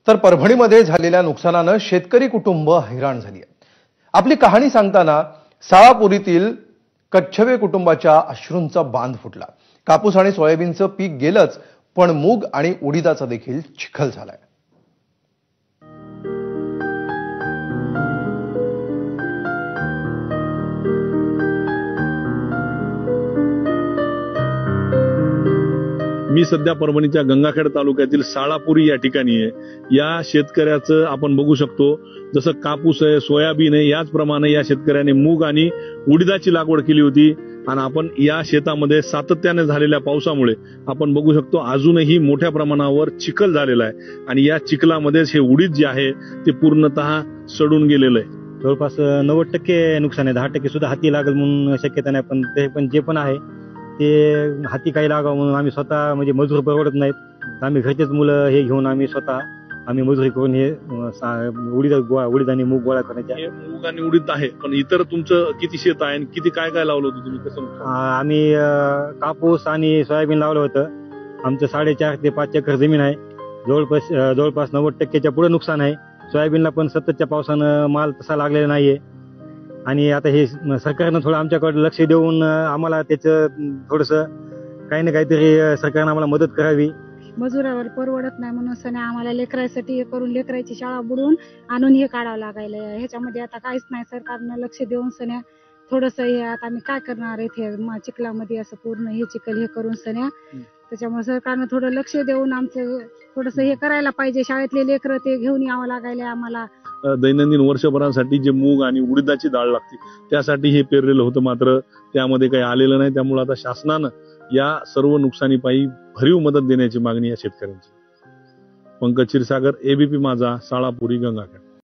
तर परभणीमध्ये झालेल्या नुकसानानं शेतकरी कुटुंब हैराण झाली आहे। आपली कहाणी सांगताना साळापुरीतील कच्छवे कुटुंबाच्या अश्रूंचा बांध फुटला। कापूस आणि सोयाबीनचं पीक गेलंच, पण मूग आणि उडीदाचा देखील चिखल झालाय। मी सध्या परभणीच्या गंगाखेड तालुक्यातील साळापुरी या ठिकाणी आहे। या शेतकऱ्याचं आपण बघू शकतो, जसं कापूस आहे, सोयाबीन आहे, याचप्रमाणे या शेतकऱ्याने मूग आणि उडीदाची लागवड केली होती। आणि आपण या शेतामध्ये सातत्याने झालेल्या पावसामुळे आपण बघू शकतो अजूनही मोठ्या प्रमाणावर चिखल झालेला आहे आणि या चिखलामध्येच हे उडीद जे आहे ते पूर्णतः सडून गेलेलं आहे। जवळपास 90% नुकसान आहे। 10% सुद्धा हाती लागेल म्हणून शक्यता नाही, पण ते पण जे पण आहे ते हाती काही लागावं म्हणून आम्ही स्वतः म्हणजे मजूर परवडत नाहीत, आम्ही घरचेच मुलं हे घेऊन आम्ही मजुरी करून हे उडीद आणि मूग गोळा करण्याच्या। मूग आणि उडीद आहे, पण इतर तुमचं किती शेत आहे आणि किती काय काय लावलं होतं तुम्ही, कसं? आम्ही कापूस आणि सोयाबीन लावलं होतं। आमचं 4.5 ते 5 एकर जमीन आहे। जवळपास 90%च्या पुढे नुकसान आहे। सोयाबीनला पण सततच्या पावसानं माल तसा लागलेला नाहीये आणि आता हे सरकारनं थोडं आमच्याकडे लक्ष देऊन आम्हाला त्याचं थोडंसं काही ना काहीतरी सरकारनं आम्हाला मदत करावी। मजुरावर परवडत नाही म्हणून सने आम्हाला लेकरासाठी हे करून लेकराची शाळा बुडवून आणून हे काढावं लागायला। ह्याच्यामध्ये आता काहीच नाही, सरकारनं लक्ष देऊन सन्या थोडंसं हे आता आम्ही काय करणार आहे, हे चिखलामध्ये असं पूर्ण हे चिखल हे करून सन्या, त्याच्यामुळे सरकारनं थोडं लक्ष देऊन आमचं थोडंसं हे करायला पाहिजे। शाळेतले लेकरं ते घेऊन यावं लागायला आम्हाला। दैनंदिन वर्षभरासाठी जे मूग आणि उडीदाची डाळ लागते त्यासाठी हे पेरलेलं होतं, मात्र त्यामध्ये काही आलेलं नाही। त्यामुळे आता शासनानं या सर्व नुकसानीपायी भरीव मदत देण्याची मागणी या शेतकऱ्यांची। पंकज क्षीरसागर, एबीपी माझा, साळापुरी, गंगाखेड।